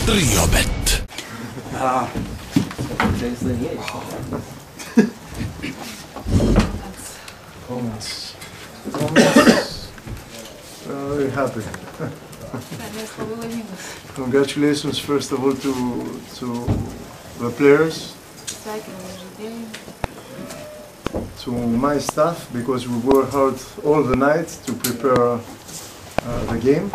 Triobet. Comments. Very happy. Congratulations, first of all, to the players, to my staff, because we worked hard all the night to prepare the game.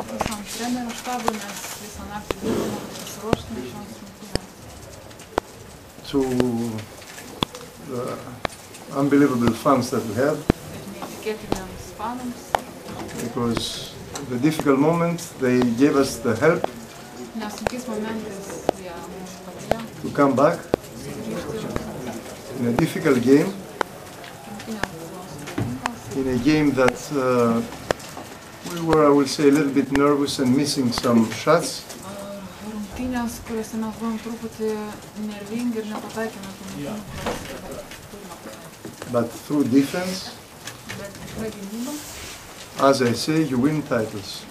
To the unbelievable fans that we have, because the difficult moment they gave us the help to come back in a difficult game, in a game that we were, I would say, a little bit nervous and missing some shots. But through defense, as I say, you win titles.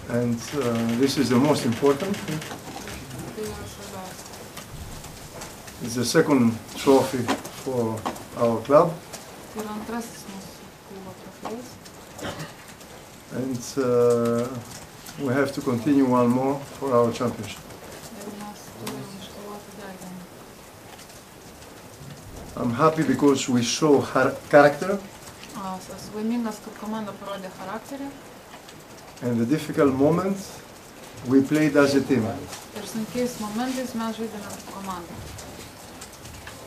And this is the most important. It's the second trophy for our club. And we have to continue one more for our championship. I'm happy because we show character. And the difficult moment, we played as a team.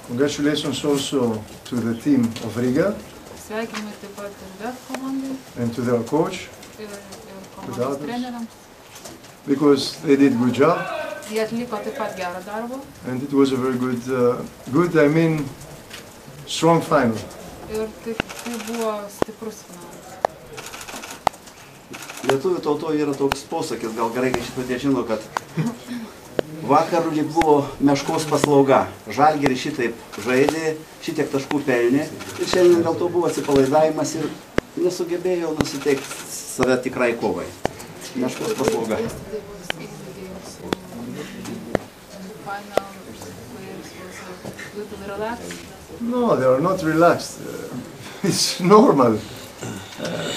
Congratulations also to the team of Riga and to their coach, to the others, because they did a good job. And it was a very good, I mean, strong final. Lietuvių tautoje yra toks posakis, gal gerai, kad šitie žino, kad vakar buvo meškos paslauga. Žalgiris šitaip žaidė, šitiek taškų pelnė ir šiandien dėl to buvo atsipalaidavimas ir nesugebėjo nusiteikti save tikrai kovai. Meškos paslauga. No, they are not relaxed. It's normal.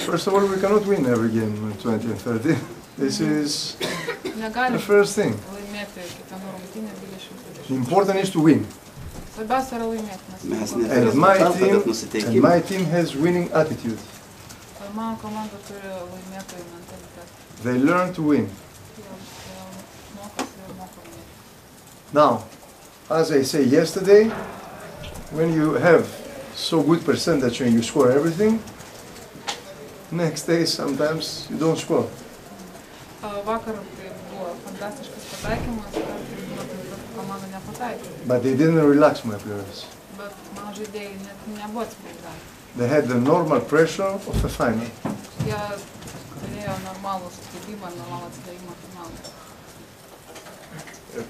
First of all, we cannot win every game 20 and 30. This is the first thing. The important is to win. And my team has winning attitude. They learn to win. Now, as I say yesterday, when you have so good percentage and you score everything, next day sometimes you don't score. But they didn't relax, my players. They had the normal pressure of the final.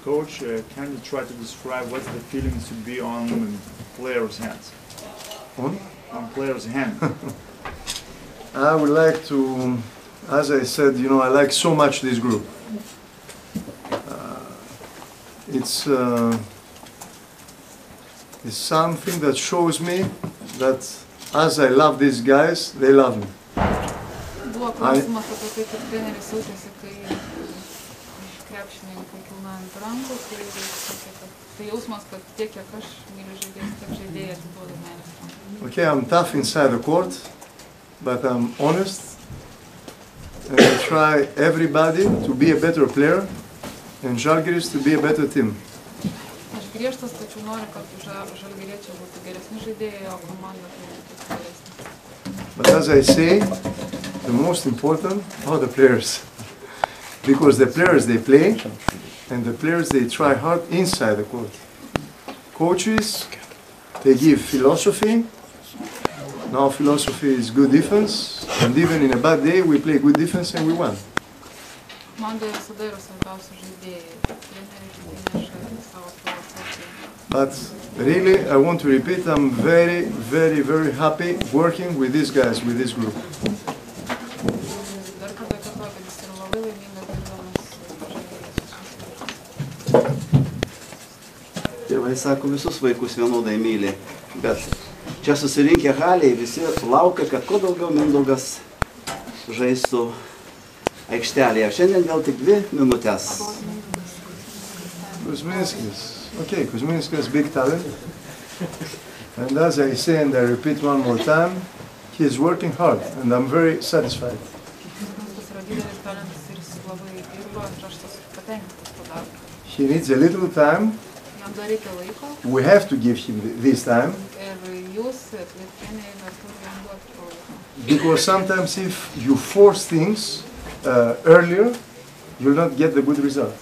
Coach, can you try to describe what's the feeling to be on players' hands? On players' hands. I would like to, as I said, you know, I like so much this group. It's something that shows me that as I love these guys, they love me. Okay, I'm tough inside the court, but I'm honest, and I try everybody to be a better player, and Žalgiris to be a better team. But as I say, the most important are the players, because the players they play, and the players they try hard inside the court. Coaches, they give philosophy. Now philosophy is good defense, and even in a bad day we play good defense and we won. But really, I want to repeat, I'm very, very, very happy working with these guys, with this group. labai laimingas dirbdamas Žalgiryje. Tėvai sako, visus vaikus vienodai myli, bet čia susirinkę haliai visi laukia, kad kuo daugiau Mindaugas žaistų aikštelėje. Šiandien vėl tik 2 minutės. Kuzminskis. Okay, Kuzminskis is big talent. And as I say and I repeat one more time, he is working hard and I'm very satisfied. He needs a little time. We have to give him this time. Because sometimes if you force things earlier, you'll not get the good result.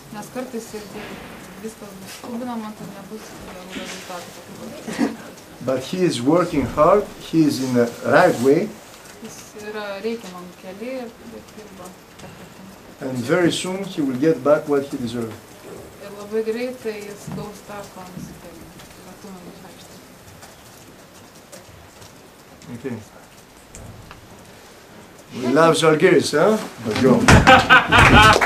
But he is working hard, he is in the right way. And very soon he will get back what he deserves. Okay. We love Žalgiris, huh? Let's go.